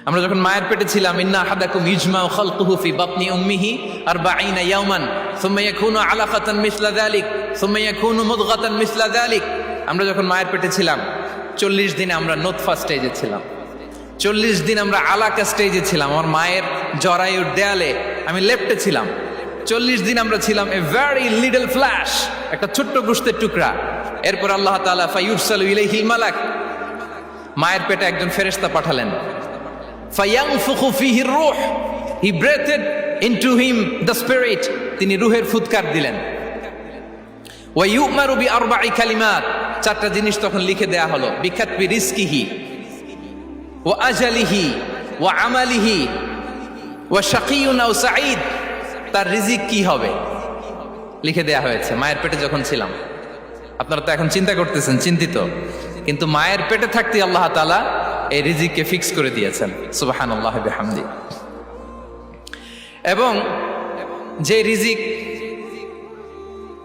আমরা যখন মায়ের পেটে ছিলাম, ইন্না আহাদাকুম ইজমাউ খালকুহু ফি বাতনি উম্মিহি 40 ইয়াওমান সুম্মা ইয়াকুনু আলাকাতান মিসলা যালিক সুম্মা ইয়াকুনু মুদগাতান মিসলা যালিক। আমরা যখন মায়ের পেটে ছিলাম 40 দিন আমরা নুতফা স্টেজে ছিলাম, 40 দিন আমরা আলাকা স্টেজে ছিলাম। আমার মায়ের জরায়ুর দেয়ালে আমি লেপ্টে ছিলাম। 40 দিন আমরা ছিলাম এ ভেরি লিটল ফ্ল্যাশ, একটা ছোট্ট গোশতের টুকরা। এরপর আল্লাহ তাআলা ফায়ুরসালু ইলাইহিল মালাক, মায়ের পেটে একজন ফেরেশতা পাঠালেন। ফায়ানফুখু ফিহি রূহ, he breathed into him the spirit, তিনি রূহের ফুৎকার দিলেন। ওয়া ইউমারু বিআরবা'i কালিমাত, চারটা জিনিস তখন লিখে দেয়া হলো। বিকাতবি রিজকিহি ওয়া আজালিহি ওয়া আমালিহি ওয়া শাকিয়ুন আও সাঈদ, তার রিজিক কি হবে লিখে দেয়া হয়েছে মায়ের পেটে যখন ছিলাম। আপনারা তো এখন চিন্তা করতেছেন, চিন্তিত, কিন্তু মায়ের পেটে থাকতে আল্লাহ তাআলা এই রিজিককে ফিক্স করে দিয়েছেন। সুবহানাল্লাহ বিহামদি। এবং যে রিজিক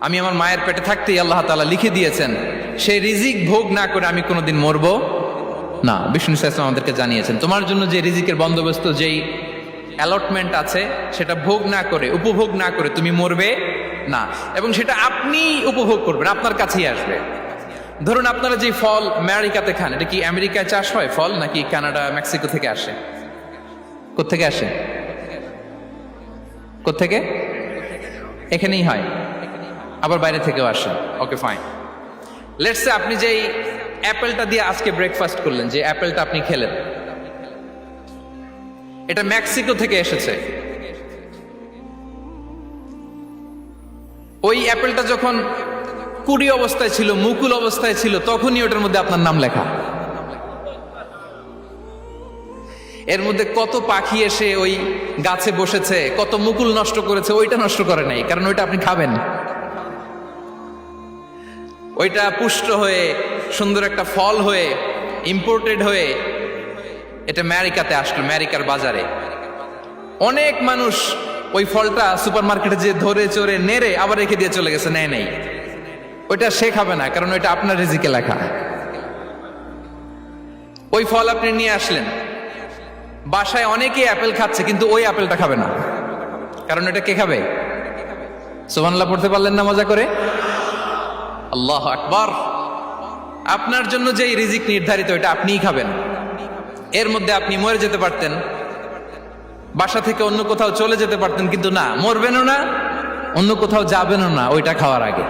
আমি আমার মায়ের পেটে থাকতেই আল্লাহ তাআলা লিখে দিয়েছেন, সেই রিজিক ভোগ না করে আমি কোনোদিন মরবো না। বিষ্ণু ইসলাম আমাদেরকে জানিয়েছেন, তোমার জন্য যে রিজিকের বন্দোবস্ত, যেই অ্যালটমেন্ট আছে, সেটা ভোগ না করে, উপভোগ না করে তুমি মরবে না। এবং সেটা আপনি উপভোগ করবেন, আপনার কাছেই আসবে। ধরুন আপনারা যে ফল আমেরিকাতে খান, এটা কি আমেরিকায় চাষ হয় ফল, নাকি কানাডা মেক্সিকো থেকে আসে? কোত্থেকে আসে? কোত্থেকে? এখানেই হয়, আবার বাইরে থেকেও আসে। Okay fine. লেটস সে আপনি যেই অ্যাপেলটা দিয়ে আজকে ব্রেকফাস্ট করলেন, যে অ্যাপেলটা আপনি খেলেন, এটা মেক্সিকো থেকে এসেছে। ওই অ্যাপেলটা যখন কুড়ি অবস্থায় ছিল, মুকুল অবস্থায় ছিল, তখনই ওটার মধ্যে আপনার নাম লেখা। এর মধ্যে কত পাখি এসে ওই গাছে বসেছে, কত মুকুল নষ্ট করেছে, ওইটা নষ্ট করে নাই, কারণ ওইটা আপনি খাবেন। ওইটা পুষ্ট হয়ে সুন্দর একটা ফল হয়ে ইম্পোর্টেড হয়ে এটা আমেরিকাতে আসলো, আমেরিকার বাজারে। অনেক মানুষ ওই ফলটা সুপার মার্কেটে যে ধরে চড়ে নেড়ে আবার রেখে দিয়ে চলে গেছে, নেয় নেই। ওইটা সে খাবে না, কারণ ওইটা আপনার রিজিকে লেখা। ওই ফল আপনি নিয়ে আসলেন, বাসায় অনেকেই অ্যাপেল খাচ্ছে, কিন্তু ওই অ্যাপেলটা খাবে না, কারণ এটা কে খাবে? সুবহানাল্লাহ পড়তে পারলেন না মজা করে? আল্লাহু আকবার। আপনার জন্য যেই রিজিক নির্ধারিত, এটা আপনিই খাবেন। এর মধ্যে আপনি মরে যেতে পারতেন, বাসা থেকে অন্য কোথাও চলে যেতে পারতেন, কিন্তু না, মরবেনও না, অন্য কোথাও যাবেনও না ওইটা খাওয়ার আগে।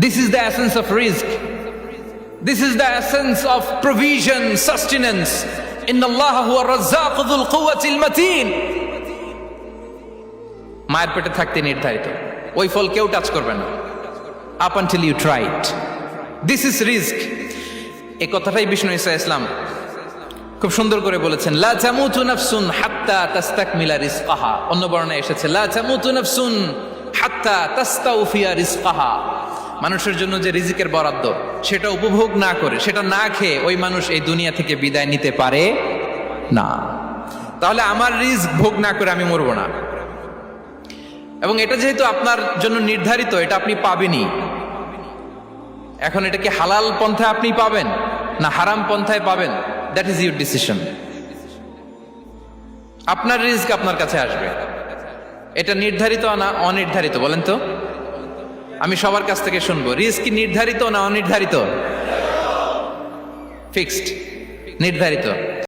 This is the essence of rizq. This is the essence of provision, sustenance. Inna Allaha huwa ar-razzaqu dhul quwwati al-matin. মায়ের পেটে থাকতে নির্ধারিত, ওই ফল কেউ টাচ করবে না up until you try it. This is rizq. এই কথাটাই বিষ্ণু ঈসা ইসলাম খুব সুন্দর করে বলেছেন, লা তামুতু নাফসুন হাত্তা তাস্তাকমিলা রিজকাহা। অন্য বর্ণনায় এসেছে লা তামুতু নাফসুন হাত্তা তাস্তাউফিয়া রিজকাহা। মানুষের জন্য যে রিজিকের বরাদ্দ, সেটা উপভোগ না করে, সেটা না খেয়ে ওই মানুষ এই দুনিয়া থেকে বিদায় নিতে পারে না। তাহলে আমার রিজক ভোগ না করে আমি মরবো না। এবং এটা যেহেতু আপনার জন্য নির্ধারিত, এটা আপনি পাবেনই। এখন এটা কি হালাল পন্থায় আপনি পাবেন না হারাম পন্থায় পাবেন, দ্যাট ইজ ইউর ডিসিশন। আপনার রিজক আপনার কাছে আসবে। এটা নির্ধারিত না অনির্ধারিত বলেন তো? আমি সবার কাছ থেকে শুনবো, রিজক কি নির্ধারিত না অনির্ধারিত? ফিক্সড, নির্ধারিত।